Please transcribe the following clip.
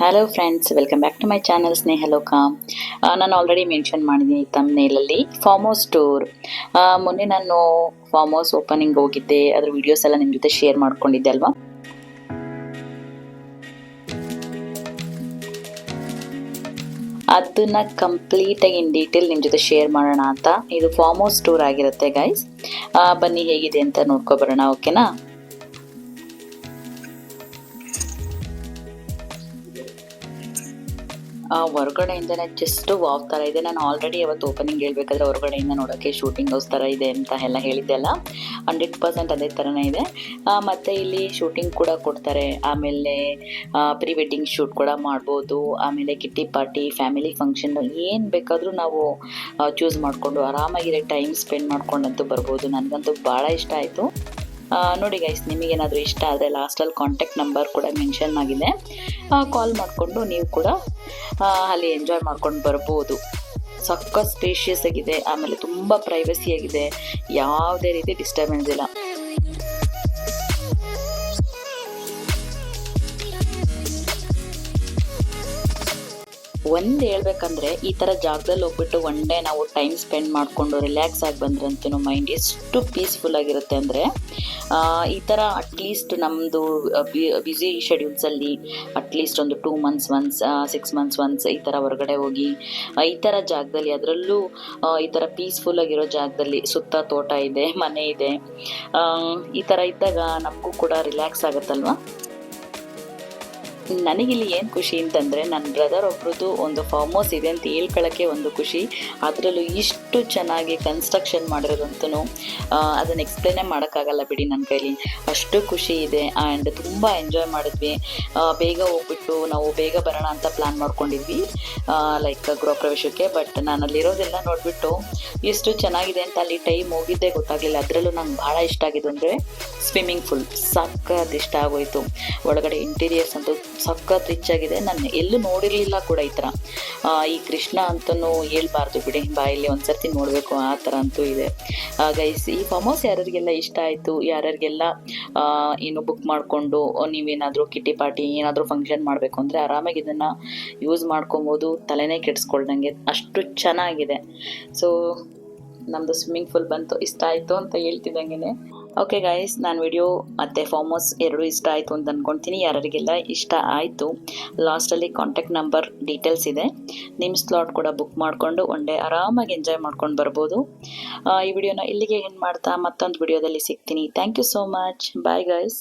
Hello friends, welcome back to my channel Snehaloka. ನಾನು already mention ಮಾಡಿದ್ದೀನಿ ತಮ್ನೇಲಲ್ಲಿ farm house tour. ಮೊನ್ನೆ ನಾನು ಫಾರ್ಮ್ ಹೌಸ್ ಓಪನಿಂಗ್ ಹೋಗಿದ್ದೆ, ಅದ್ರ ವಿಡಿಯೋಸ್ ಎಲ್ಲ ನಿಮ್ಮ ಜೊತೆ ಶೇರ್ ಮಾಡ್ಕೊಂಡಿದ್ದೆ ಅಲ್ವಾ. ಅದನ್ನ ಕಂಪ್ಲೀಟಾಗಿ ಇನ್ ಡೀಟೇಲ್ ನಿಮ್ಮ ಜೊತೆ ಶೇರ್ ಮಾಡೋಣ ಅಂತ. ಇದು ಫಾರ್ಮ್ ಹೌಸ್ ಟೂರ್ ಆಗಿರುತ್ತೆ ಗೈಸ್. ಬನ್ನಿ ಹೇಗಿದೆ ಅಂತ ನೋಡ್ಕೊಬರೋಣ, ಓಕೆನಾ. ಹೊರಗಡೆಯಿಂದನೇ ಜಸ್ಟ್ ವಾವ್ ಥರ ಇದೆ. ನಾನು ಆಲ್ರೆಡಿ ಅವತ್ತು ಓಪನಿಂಗ್ ಹೇಳ್ಬೇಕಾದ್ರೆ ಹೊರಗಡೆಯಿಂದ ನೋಡೋಕ್ಕೆ ಶೂಟಿಂಗ್ ಹೌಸ್ ಥರ ಇದೆ ಅಂತ ಎಲ್ಲ ಹೇಳಿದ್ದೆ ಅಲ್ಲ, 100% ಅದೇ ಥರನೇ ಇದೆ. ಮತ್ತು ಇಲ್ಲಿ ಶೂಟಿಂಗ್ ಕೂಡ ಕೊಡ್ತಾರೆ, ಆಮೇಲೆ ಪ್ರೀ ವೆಡ್ಡಿಂಗ್ ಶೂಟ್ ಕೂಡ ಮಾಡ್ಬೋದು, ಆಮೇಲೆ ಕಿಟ್ಟಿ ಪಾರ್ಟಿ, ಫ್ಯಾಮಿಲಿ ಫಂಕ್ಷನ್ ಏನು ಬೇಕಾದರೂ ನಾವು ಚೂಸ್ ಮಾಡಿಕೊಂಡು ಆರಾಮಾಗಿರೋ ಟೈಮ್ ಸ್ಪೆಂಡ್ ಮಾಡ್ಕೊಂಡಂತೂ ಬರ್ಬೋದು. ನನಗಂತೂ ಭಾಳ ಇಷ್ಟ ಆಯಿತು. ನೋಡಿ ಗೈಸ್, ನಿಮಗೇನಾದರೂ ಇಷ್ಟ ಆದರೆ ಲಾಸ್ಟಲ್ಲಿ ಕಾಂಟ್ಯಾಕ್ಟ್ ನಂಬರ್ ಕೂಡ ಮೆನ್ಷನ್ ಆಗಿದೆ. ಕಾಲ್ ಮಾಡಿಕೊಂಡು ನೀವು ಕೂಡ ಅಲ್ಲಿ ಎಂಜಾಯ್ ಮಾಡ್ಕೊಂಡು ಬರ್ಬೋದು. ಸಕ್ಕ ಸ್ಪೇಷಿಯಸ್ ಆಗಿದೆ, ಆಮೇಲೆ ತುಂಬ ಪ್ರೈವಸಿ ಆಗಿದೆ, ಯಾವುದೇ ರೀತಿ ಡಿಸ್ಟರ್ಬೆನ್ಸ್ ಇಲ್ಲ. ಒಂದು ಹೇಳ್ಬೇಕಂದ್ರೆ, ಈ ಥರ ಜಾಗದಲ್ಲಿ ಹೋಗ್ಬಿಟ್ಟು ಒನ್ ಡೇ ನಾವು ಟೈಮ್ ಸ್ಪೆಂಡ್ ಮಾಡಿಕೊಂಡು ರಿಲ್ಯಾಕ್ಸ್ ಆಗಿ ಬಂದ್ರಂತೂ ಮೈಂಡ್ ಎಷ್ಟು ಪೀಸ್ಫುಲ್ ಆಗಿರುತ್ತೆ ಅಂದರೆ, ಈ ಥರ ಅಟ್ಲೀಸ್ಟ್ ನಮ್ಮದು ಬ್ಯುಸಿ ಶೆಡ್ಯೂಲ್ಸಲ್ಲಿ ಅಟ್ಲೀಸ್ಟ್ ಒಂದು 2 ಮಂತ್ಸ್ ಒನ್ಸ್, 6 ಮಂತ್ಸ್ ಒನ್ಸ್ ಈ ಥರ ಹೊರಗಡೆ ಹೋಗಿ ಈ ಥರ ಜಾಗದಲ್ಲಿ, ಅದರಲ್ಲೂ ಈ ಥರ ಪೀಸ್ಫುಲ್ ಆಗಿರೋ ಜಾಗದಲ್ಲಿ, ಸುತ್ತ ತೋಟ ಇದೆ, ಮನೆ ಇದೆ, ಈ ಥರ ಇದ್ದಾಗ ನಮಗೂ ಕೂಡ ರಿಲ್ಯಾಕ್ಸ್ ಆಗುತ್ತಲ್ವ. ನನಗಿಲ್ಲಿ ಏನು ಖುಷಿ ಅಂತಂದರೆ, ನನ್ನ ಬ್ರದರ್ ಒಬ್ರದ್ದು ಒಂದು ಫಾರ್ಮ್ ಹೌಸ್ ಇದೆ ಅಂತ ಹೇಳ್ಕೊಳ್ಳೋಕ್ಕೆ ಒಂದು ಖುಷಿ. ಅದರಲ್ಲೂ ಇಷ್ಟು ಚೆನ್ನಾಗಿ ಕನ್ಸ್ಟ್ರಕ್ಷನ್ ಮಾಡಿರೋದಂತೂ ಅದನ್ನು ಎಕ್ಸ್ಪ್ಲೇನೇ ಮಾಡೋಕ್ಕಾಗಲ್ಲ ಬಿಡಿ ನನ್ನ ಕೈಲಿ, ಅಷ್ಟು ಖುಷಿ ಇದೆ. ಆ್ಯಂಡ್ ತುಂಬ ಎಂಜಾಯ್ ಮಾಡಿದ್ವಿ. ಬೇಗ ಹೋಗ್ಬಿಟ್ಟು ನಾವು ಬೇಗ ಬರೋಣ ಅಂತ ಪ್ಲ್ಯಾನ್ ಮಾಡ್ಕೊಂಡಿದ್ವಿ, ಲೈಕ್ ಗೃಹ ಪ್ರವೇಶಕ್ಕೆ. ಬಟ್ ನಾನು ಅಲ್ಲಿರೋದೆಲ್ಲ ನೋಡಿಬಿಟ್ಟು ಎಷ್ಟು ಚೆನ್ನಾಗಿದೆ ಅಂತ ಅಲ್ಲಿ ಟೈಮ್ ಹೋಗಿದ್ದೇ ಗೊತ್ತಾಗಲಿಲ್ಲ. ಅದರಲ್ಲೂ ನಂಗೆ ಭಾಳ ಇಷ್ಟ ಆಗಿದ್ದು ಅಂದರೆ ಸ್ವಿಮ್ಮಿಂಗ್ ಪೂಲ್, ಸಖತ್ ಇಷ್ಟ ಆಗೋಯಿತು. ಒಳಗಡೆ ಇಂಟೀರಿಯರ್ಸ್ ಅಂತೂ ಸಖತ್ ರಿಚ್ ಆಗಿದೆ. ನಾನು ಎಲ್ಲೂ ನೋಡಿರಲಿಲ್ಲ ಕೂಡ ಈ ಥರ. ಈ ಕೃಷ್ಣ ಅಂತಲೂ ಹೇಳ್ಬಾರ್ದು ಬಿಡಿ, ಬಾಯಲ್ಲಿ ಒಂದು ಸರ್ತಿ ನೋಡಬೇಕು, ಆ ಥರ ಅಂತೂ ಇದೆ. ಗೈಸ್, ಈ ಫಾರ್ಮ್ ಹೌಸ್ ಯಾರ್ಯಾರಿಗೆಲ್ಲ ಇಷ್ಟ ಆಯಿತು, ಯಾರ್ಯಾರಿಗೆಲ್ಲ ಏನು ಬುಕ್ ಮಾಡಿಕೊಂಡು ನೀವೇನಾದರೂ ಕಿಟ್ಟಿ ಪಾರ್ಟಿ ಏನಾದರೂ ಫಂಕ್ಷನ್ ಮಾಡಬೇಕು ಅಂದರೆ ಆರಾಮಾಗಿ ಇದನ್ನು ಯೂಸ್ ಮಾಡ್ಕೊಬೋದು, ತಲೆನೇ ಕೆಡಿಸ್ಕೊಳ್ದಂಗೆ, ಅಷ್ಟು ಚೆನ್ನಾಗಿದೆ. ಸೊ ನಮ್ಮದು ಸ್ವಿಮ್ಮಿಂಗ್ ಪೂಲ್ ಬಂತು, ಇಷ್ಟ ಆಯಿತು ಅಂತ ಹೇಳ್ತಿದ್ದಂಗೆ. ಓಕೆ ಗೈಸ್, ನಾನು ವಿಡಿಯೋ ಮತ್ತು ಫಾರ್ಮ್ ಹೌಸ್ ಎರಡೂ ಇಷ್ಟ ಆಯಿತು ಅಂತ ಅಂದ್ಕೊಳ್ತೀನಿ. ಯಾರಿಗೆಲ್ಲ ಇಷ್ಟ ಆಯಿತು, ಲಾಸ್ಟಲ್ಲಿ ಕಾಂಟ್ಯಾಕ್ಟ್ ನಂಬರ್ ಡೀಟೇಲ್ಸ್ ಇದೆ. ನಿಮ್ಮ ಸ್ಲಾಟ್ ಕೂಡ ಬುಕ್ ಮಾಡಿಕೊಂಡು ಒನ್ ಡೇ ಆರಾಮಾಗಿ ಎಂಜಾಯ್ ಮಾಡ್ಕೊಂಡು ಬರ್ಬೋದು. ಈ ವಿಡಿಯೋನ ಇಲ್ಲಿಗೆ ಎಂಡ್ ಮಾಡ್ತಾ ಮತ್ತೊಂದು ವಿಡಿಯೋದಲ್ಲಿ ಸಿಗ್ತೀನಿ. Thank you so much. Bye guys.